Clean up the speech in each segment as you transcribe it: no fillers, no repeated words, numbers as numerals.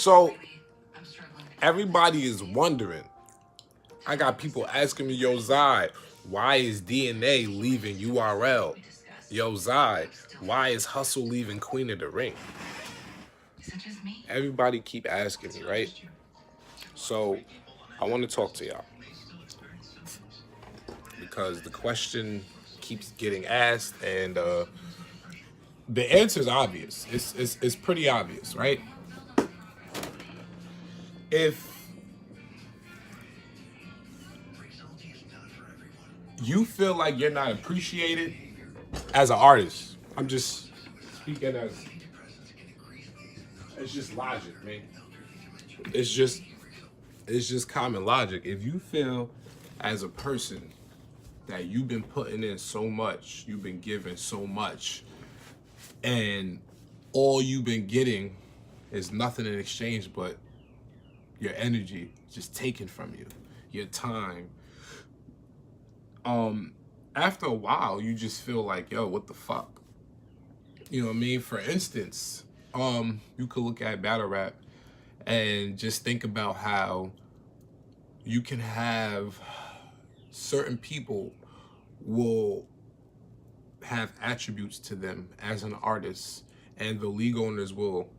So everybody is wondering. I got people asking me, yo, Zai, why is DNA leaving URL? Yo, Zai, why is Hustle leaving Queen of the Ring? Everybody keep asking me, right? So I want to talk to y'all because the question keeps getting asked, and the answer is obvious. It's pretty obvious, right? If you feel like you're not appreciated as an artist, I'm just speaking as it's just logic, man. It's just common logic. If you feel as a person that you've been putting in so much, you've been giving so much, and all you've been getting is nothing in exchange but your energy just taken from you, your time. After a while, you just feel like, yo, what the fuck? You know what I mean? For instance, you could look at battle rap and just think about how you can have certain people will have attributes to them as an artist, and the league owners will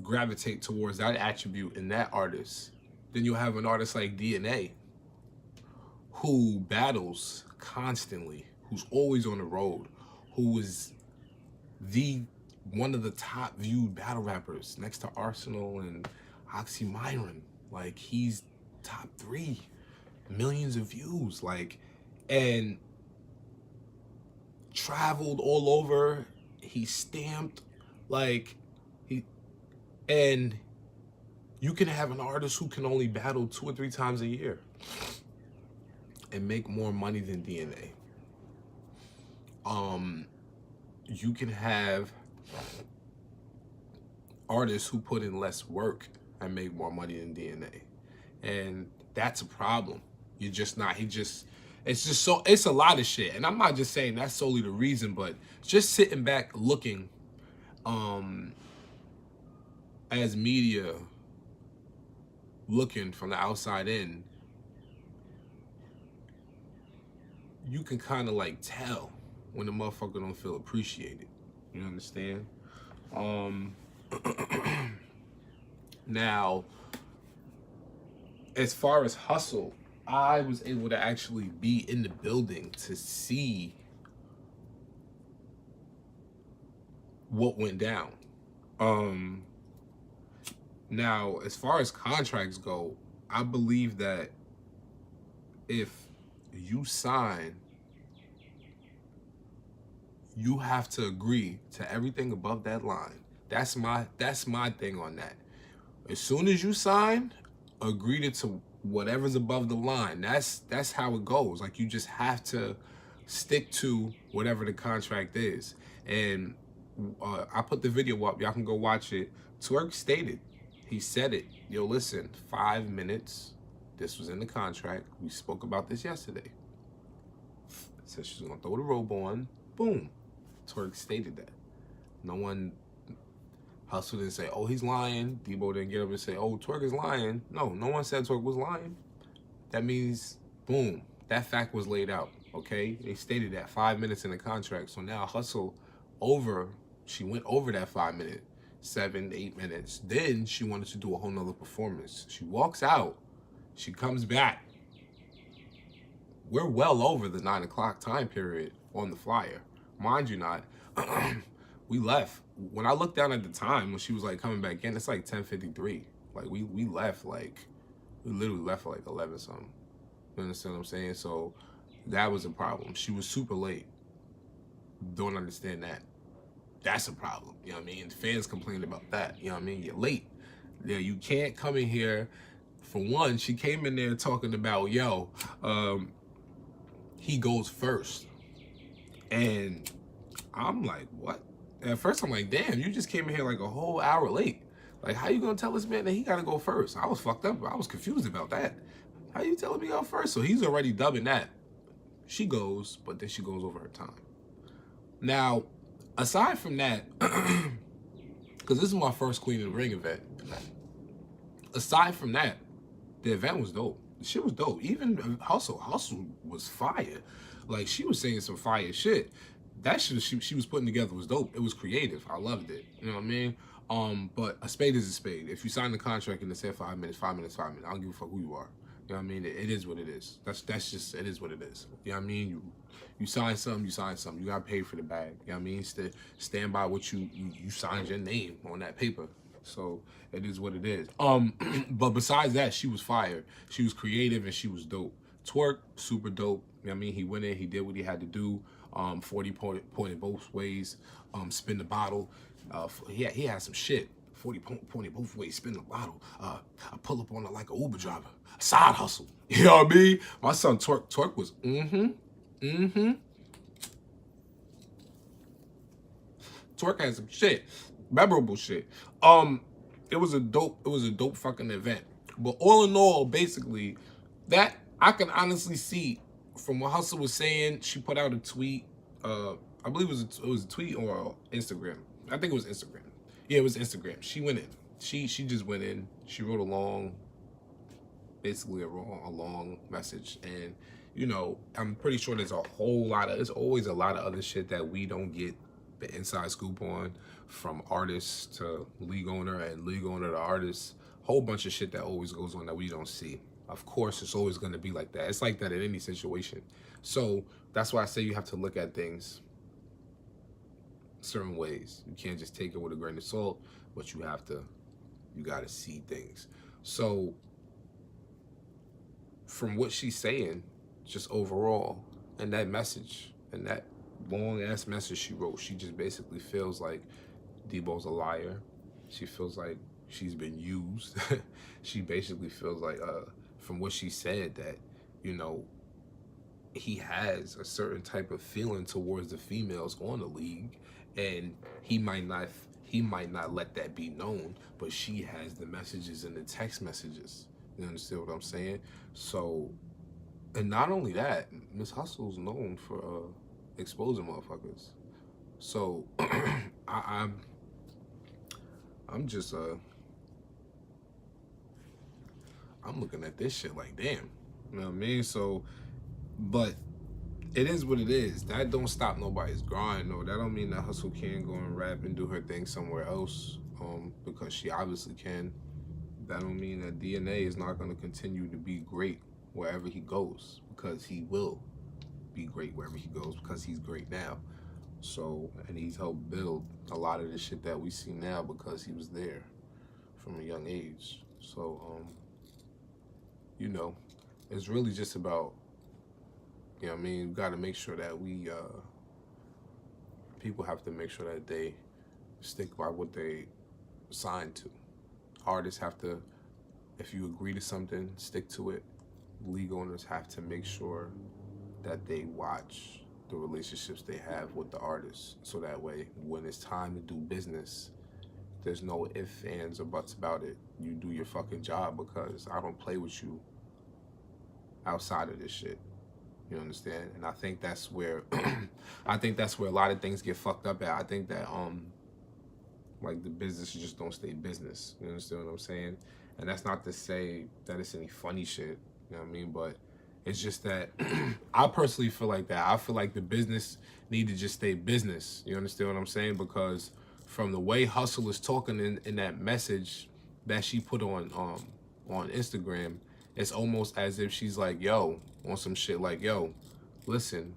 gravitate towards that attribute in that artist. Then you'll have an artist like DNA who battles constantly, who's always on the road, who is the one of the top viewed battle rappers next to Arsenal and Oxymyron. Like, he's top 3, millions of views, like, and traveled all over. He stamped, like, and you can have an artist who can only battle 2 or 3 times a year and make more money than DNA. You can have artists who put in less work and make more money than DNA. And that's a problem. You're just not, it's a lot of shit. And I'm not just saying that's solely the reason, but just sitting back looking as media, looking from the outside in, you can kind of like tell when the motherfucker don't feel appreciated. You understand? Now, as far as Hustle, I was able to actually be in the building to see what went down. Now, as far as contracts go, I believe that if you sign, you have to agree to everything above that line. That's my thing on that. As soon as you sign, agree to whatever's above the line. That's how it goes. Like, you just have to stick to whatever the contract is. And I put the video up. Y'all can go watch it. Twerk stated, he said it. Yo, listen, 5 minutes. This was in the contract. We spoke about this yesterday. Said she's gonna throw the robe on. Boom. Twerk stated that. No one, Hustle didn't say, oh, he's lying. Debo didn't get up and say, oh, Twerk is lying. No one said Twerk was lying. That means, boom, that fact was laid out, okay? They stated that 5 minutes in the contract. So now Hustle she went over that 5 minute, 7, 8 minutes. Then she wanted to do a whole nother performance. She walks out, she comes back. We're well over the 9 o'clock time period on the flyer. Mind you not, we left. When I looked down at the time, when she was like coming back in, it's like 10:53. Like, we left, like, we literally left for like 11 something. You understand what I'm saying? So that was a problem. She was super late. Don't understand that. That's a problem. You know what I mean? Fans complained about that. You know what I mean? You're late. Yeah, you can't come in here. For one, she came in there talking about, yo, he goes first. And I'm like, what? At first, I'm like, damn, you just came in here like a whole hour late. Like, how you gonna tell this man that he gotta go first? I was fucked up. I was confused about that. How you telling me go first? So he's already dubbing that. She goes, but then she goes over her time. Now, aside from that, because this is my first Queen of the Ring event. Aside from that, the event was dope. The shit was dope. Even Hustle was fire. Like, she was saying some fire shit. That shit she was putting together was dope. It was creative. I loved it. You know what I mean? But a spade is a spade. If you sign the contract and it said 5 minutes, 5 minutes, 5 minutes, I don't give a fuck who you are. You know what I mean? It is what it is. That's just, it is what it is. You know what I mean? You sign something, you sign something. You got paid for the bag. You know what I mean? Stand by what you signed your name on that paper. So it is what it is. But besides that, she was fire. She was creative and she was dope. Twerk, super dope. You know what I mean? He went in, he did what he had to do. 40 pointed both ways. Spin the bottle. He had some shit. 40 pointed both ways, spin the bottle. I pull up on it like an Uber driver. A side hustle. You know what I mean? My son Twerk was Twerk had some shit. Memorable shit. It was a dope fucking event. But all in all, basically, that I can honestly see from what Hustle was saying. She put out a tweet. I believe it was a tweet or Instagram. I think it was Instagram. Yeah, it was Instagram. She went in. She just went in. She wrote basically a long message. And, you know, I'm pretty sure there's always a lot of other shit that we don't get the inside scoop on, from artists to league owner and league owner to artists. Whole bunch of shit that always goes on that we don't see. Of course, it's always going to be like that. It's like that in any situation. So that's why I say you have to look at things certain ways. You can't just take it with a grain of salt, but you got to see things. So from what she's saying, just overall, and that message, and that long-ass message she wrote, she just basically feels like Debo's a liar. She feels like she's been used. She basically feels like, from what she said, that, you know, he has a certain type of feeling towards the females on the league, and he might not let that be known, but she has the messages and the text messages. You understand what I'm saying? So, and not only that, Miss Hustle's known for exposing motherfuckers. So I'm just I'm looking at this shit like, damn. You know what I mean? So, but it is what it is. That don't stop nobody's grind. No, that don't mean that Hustle can't go and rap and do her thing somewhere else, because she obviously can. That don't mean that DNA is not going to continue to be great wherever he goes, because he will be great wherever he goes, because he's great now. So, and he's helped build a lot of the shit that we see now because he was there from a young age. So, you know, it's really just about, you know what I mean, we got to make sure that people have to make sure that they stick by what they signed to. Artists have to, if you agree to something, stick to it. League owners have to make sure that they watch the relationships they have with the artists, so that way when it's time to do business, there's no ifs, ands, or buts about it. You do your fucking job, because I don't play with you outside of this shit. You understand? And I think that's where I think that's where a lot of things get fucked up at. I think that like, the business just don't stay business. You understand what I'm saying? And that's not to say that it's any funny shit, you know what I mean? But it's just that I personally feel like that. I feel like the business need to just stay business. You understand what I'm saying? Because from the way Hustle is talking in that message that she put on Instagram, it's almost as if she's like, yo, on some shit like, yo, listen,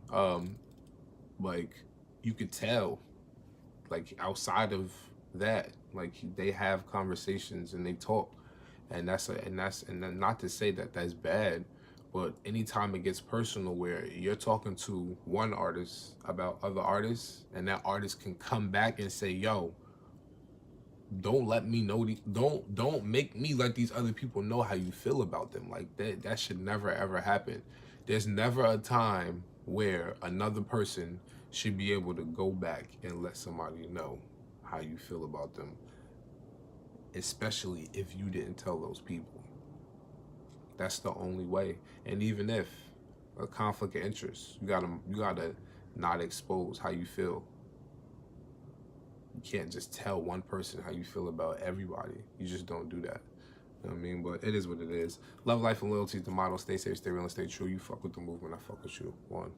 like, you could tell, like, outside of that, like, they have conversations and they talk, and not to say that that's bad, but anytime it gets personal where you're talking to one artist about other artists, and that artist can come back and say, yo, don't let me know, don't make me let these other people know how you feel about them. Like, that should never ever happen. There's never a time where another person should be able to go back and let somebody know how you feel about them, especially if you didn't tell those people. That's the only way. And even if a conflict of interest, you gotta not expose how you feel. You can't just tell one person how you feel about everybody. You just don't do that. You know what I mean? But it is what it is. Love, life, and loyalty is the motto. Stay safe, stay real, and stay true. You fuck with the movement, I fuck with you. One.